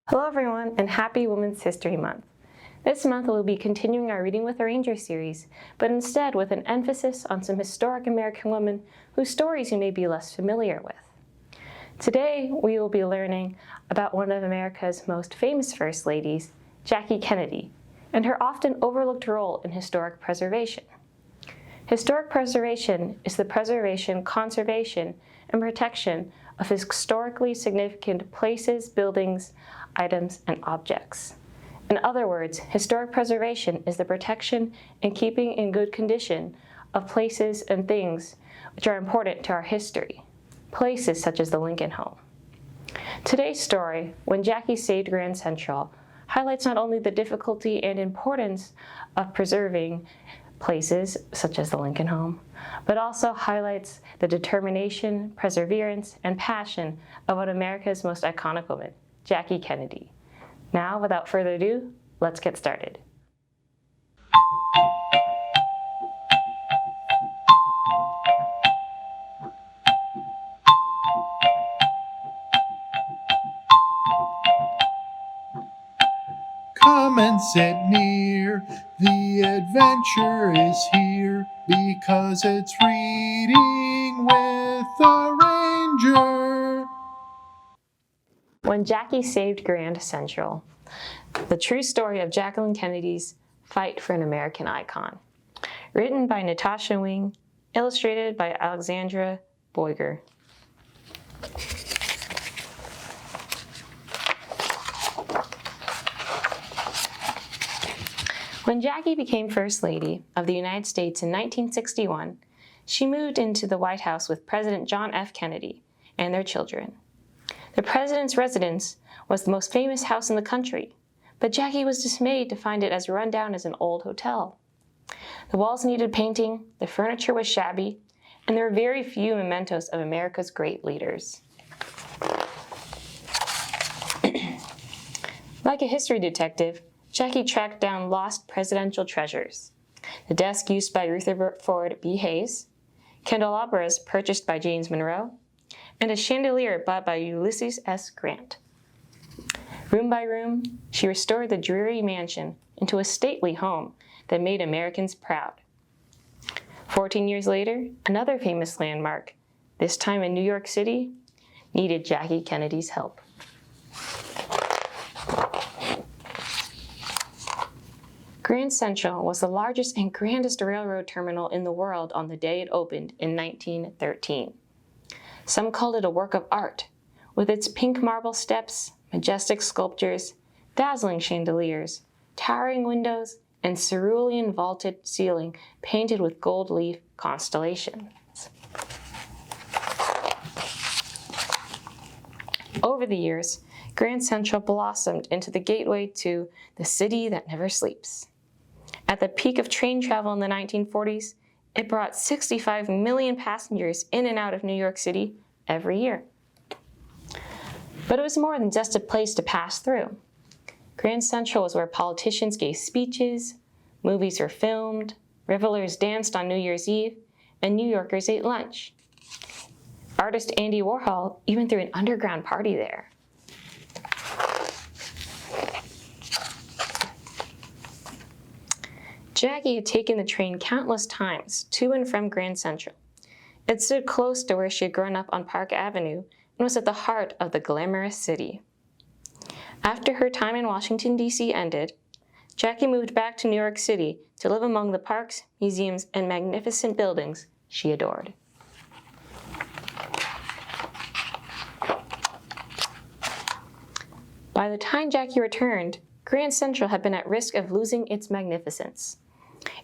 Hello everyone, and happy Women's History Month. This month we'll be continuing our Reading with a Ranger series, but instead with an emphasis on some historic American women whose stories you may be less familiar with. Today we will be learning about one of America's most famous First Ladies, Jackie Kennedy, and her often overlooked role in historic preservation. Historic preservation is the preservation, conservation, and protection of historically significant places, buildings, items, and objects. In other words, historic preservation is the protection and keeping in good condition of places and things which are important to our history, places such as the Lincoln Home. Today's story, When Jackie Saved Grand Central, highlights not only the difficulty and importance of preserving places such as the Lincoln Home, but also highlights the determination, perseverance, and passion of one of America's most iconic women, Jackie Kennedy. Now, without further ado, let's get started. Come and sit near, the adventure is here, because it's Reading with a Ranger. When Jackie Saved Grand Central, the true story of Jacqueline Kennedy's fight for an American icon. Written by Natasha, illustrated by Alexandra, Boiger. When Jackie became First Lady of the United States in 1961, she moved into the White House with President John F. Kennedy and their children. The president's residence was the most famous house in the country, but Jackie was dismayed to find it as run down as an old hotel. The walls needed painting, the furniture was shabby, and there were very few mementos of America's great leaders. Like a history detective, Jackie tracked down lost presidential treasures: the desk used by Rutherford B. Hayes, candelabras purchased by James Monroe, and a chandelier bought by Ulysses S. Grant. Room by room, she restored the dreary mansion into a stately home that made Americans proud. 14 years later, another famous landmark, this time in New York City, needed Jackie Kennedy's help. Grand Central was the largest and grandest railroad terminal in the world on the day it opened in 1913. Some called it a work of art, with its pink marble steps, majestic sculptures, dazzling chandeliers, towering windows, and cerulean vaulted ceiling painted with gold leaf constellations. Over the years, Grand Central blossomed into the gateway to the city that never sleeps. At the peak of train travel in the 1940s, it brought 65 million passengers in and out of New York City every year. But it was more than just a place to pass through. Grand Central was where politicians gave speeches, movies were filmed, revelers danced on New Year's Eve, and New Yorkers ate lunch. Artist Andy Warhol even threw an underground party there. Jackie had taken the train countless times to and from Grand Central. It stood close to where she had grown up on Park Avenue and was at the heart of the glamorous city. After her time in Washington, D.C. ended, Jackie moved back to New York City to live among the parks, museums, and magnificent buildings she adored. By the time Jackie returned, Grand Central had been at risk of losing its magnificence.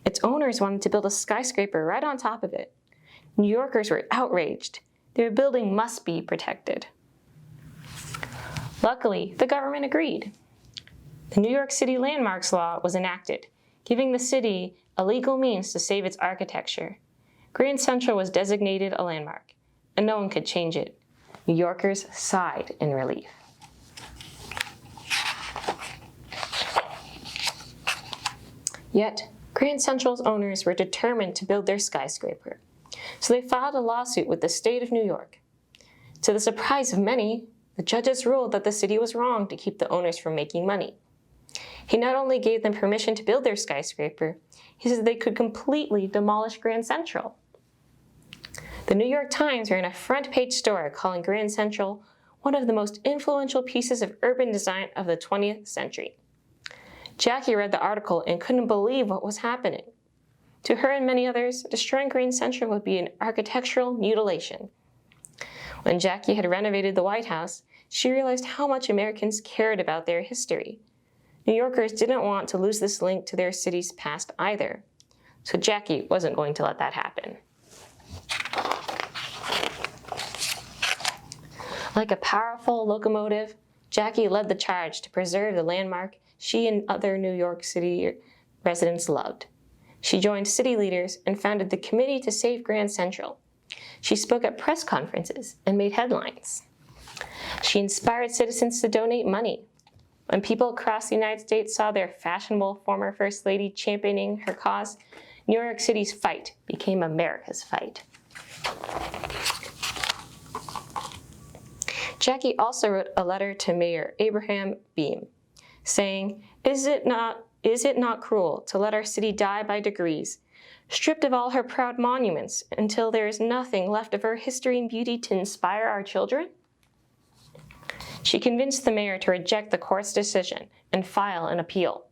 Its owners wanted to build a skyscraper right on top of it. New Yorkers were outraged. Their building must be protected. Luckily, the government agreed. The New York City Landmarks Law was enacted, giving the city a legal means to save its architecture. Grand Central was designated a landmark, and no one could change it. New Yorkers sighed in relief. Yet, Grand Central's owners were determined to build their skyscraper, so they filed a lawsuit with the state of New York. To the surprise of many, the judges ruled that the city was wrong to keep the owners from making money. He not only gave them permission to build their skyscraper, he said they could completely demolish Grand Central. The New York Times ran a front-page story calling Grand Central one of the most influential pieces of urban design of the 20th century. Jackie read the article and couldn't believe what was happening. To her and many others, destroying Grand Central would be an architectural mutilation. When Jackie had renovated the White House, she realized how much Americans cared about their history. New Yorkers didn't want to lose this link to their city's past either. So Jackie wasn't going to let that happen. Like a powerful locomotive, Jackie led the charge to preserve the landmark she and other New York City residents loved. She joined city leaders and founded the Committee to Save Grand Central. She spoke at press conferences and made headlines. She inspired citizens to donate money. When people across the United States saw their fashionable former First Lady championing her cause, New York City's fight became America's fight. Jackie also wrote a letter to Mayor Abraham Beame, saying, Is it not cruel to let our city die by degrees, stripped of all her proud monuments until there is nothing left of her history and beauty to inspire our children? She convinced the mayor to reject the court's decision and file an appeal.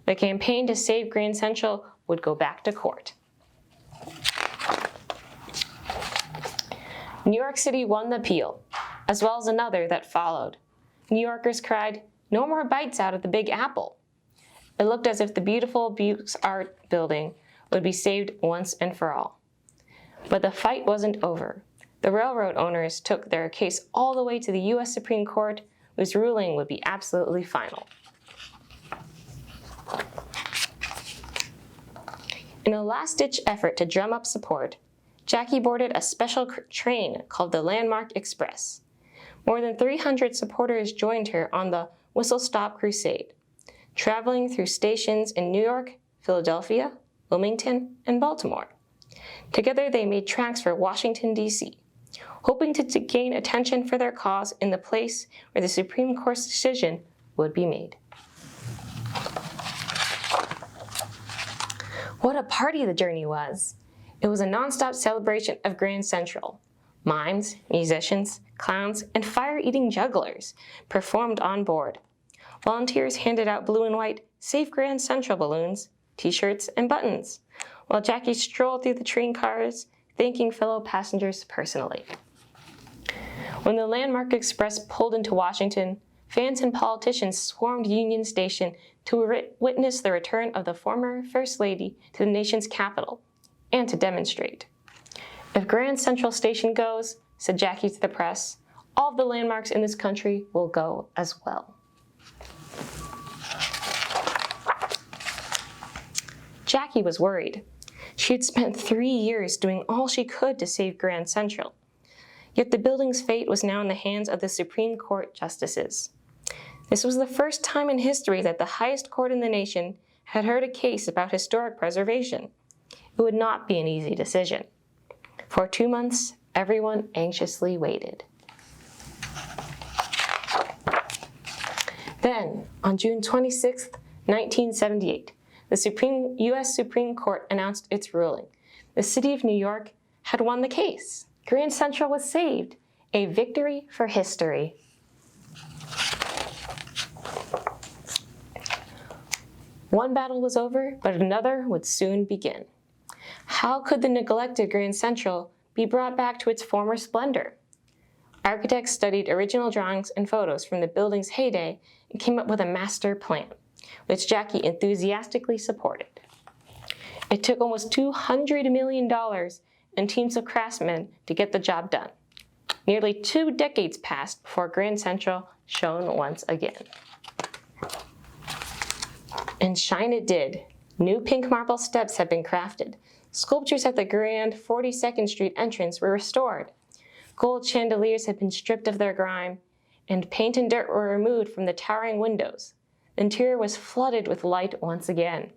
The campaign to save Grand Central would go back to court. New York City won the appeal, as well as another that followed. New Yorkers cried, "No more bites out of the Big Apple." It looked as if the beautiful Buick's Art Building would be saved once and for all. But the fight wasn't over. The railroad owners took their case all the way to the U.S. Supreme Court, whose ruling would be absolutely final. In a last-ditch effort to drum up support, Jackie boarded a special train called the Landmark Express. More than 300 supporters joined her on the whistle-stop crusade, traveling through stations in New York, Philadelphia, Wilmington, and Baltimore. Together they made tracks for Washington, D.C., hoping to gain attention for their cause in the place where the Supreme Court's decision would be made. What a party the journey was! It was a nonstop celebration of Grand Central. Mimes, musicians, clowns, and fire-eating jugglers performed on board. Volunteers handed out blue and white Save Grand Central balloons, t-shirts, and buttons, while Jackie strolled through the train cars, thanking fellow passengers personally. When the Landmark Express pulled into Washington, fans and politicians swarmed Union Station to witness the return of the former First Lady to the nation's capital, and to demonstrate. "If Grand Central Station goes," said Jackie to the press, "all of the landmarks in this country will go as well." Jackie was worried. She had spent 3 years doing all she could to save Grand Central. Yet the building's fate was now in the hands of the Supreme Court justices. This was the first time in history that the highest court in the nation had heard a case about historic preservation. It would not be an easy decision. For 2 months, everyone anxiously waited. Then, on June 26, 1978, the U.S. Supreme Court announced its ruling. The city of New York had won the case. Grand Central was saved, a victory for history. One battle was over, but another would soon begin. How could the neglected Grand Central be brought back to its former splendor? Architects studied original drawings and photos from the building's heyday and came up with a master plan, which Jackie enthusiastically supported. It took almost $200 million and teams of craftsmen to get the job done. Nearly 2 decades passed before Grand Central shone once again. And shine it did. New pink marble steps had been crafted. Sculptures at the grand 42nd Street entrance were restored. Gold chandeliers had been stripped of their grime, and paint and dirt were removed from the towering windows. The interior was flooded with light once again.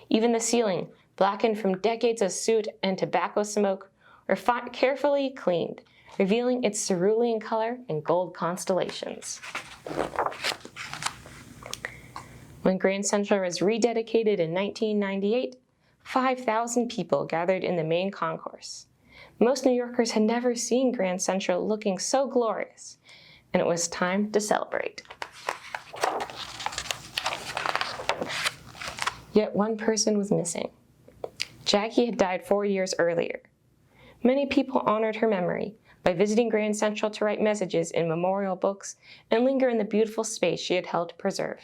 Even the ceiling, blackened from decades of soot and tobacco smoke, were carefully cleaned, revealing its cerulean color and gold constellations. When Grand Central was rededicated in 1998, 5,000 people gathered in the main concourse. Most New Yorkers had never seen Grand Central looking so glorious, and it was time to celebrate. Yet one person was missing. Jackie had died 4 years earlier. Many people honored her memory by visiting Grand Central to write messages in memorial books and linger in the beautiful space she had helped preserve.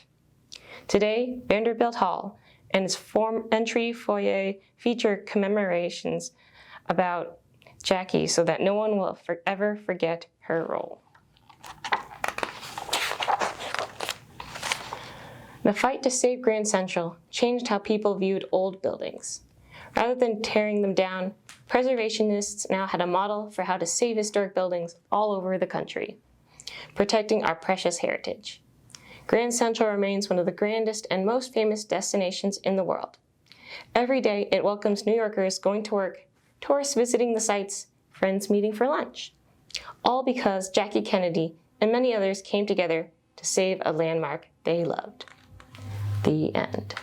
Today, Vanderbilt Hall and its entry foyer feature commemorations about Jackie so that no one will ever forget her role. The fight to save Grand Central changed how people viewed old buildings. Rather than tearing them down, preservationists now had a model for how to save historic buildings all over the country, protecting our precious heritage. Grand Central remains one of the grandest and most famous destinations in the world. Every day, it welcomes New Yorkers going to work, tourists visiting the sites, friends meeting for lunch. All because Jackie Kennedy and many others came together to save a landmark they loved. The end.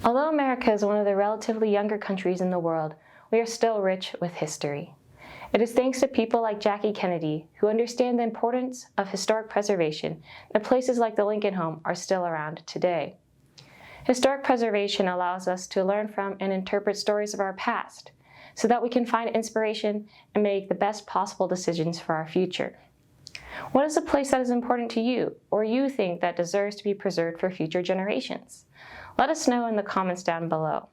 Although America is one of the relatively younger countries in the world, we are still rich with history. It is thanks to people like Jackie Kennedy who understand the importance of historic preservation that places like the Lincoln Home are still around today. Historic preservation allows us to learn from and interpret stories of our past so that we can find inspiration and make the best possible decisions for our future. What is a place that is important to you or you think that deserves to be preserved for future generations? Let us know in the comments down below.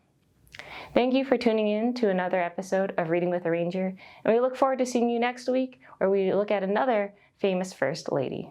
Thank you for tuning in to another episode of Reading with a Ranger, and we look forward to seeing you next week where we look at another famous First Lady.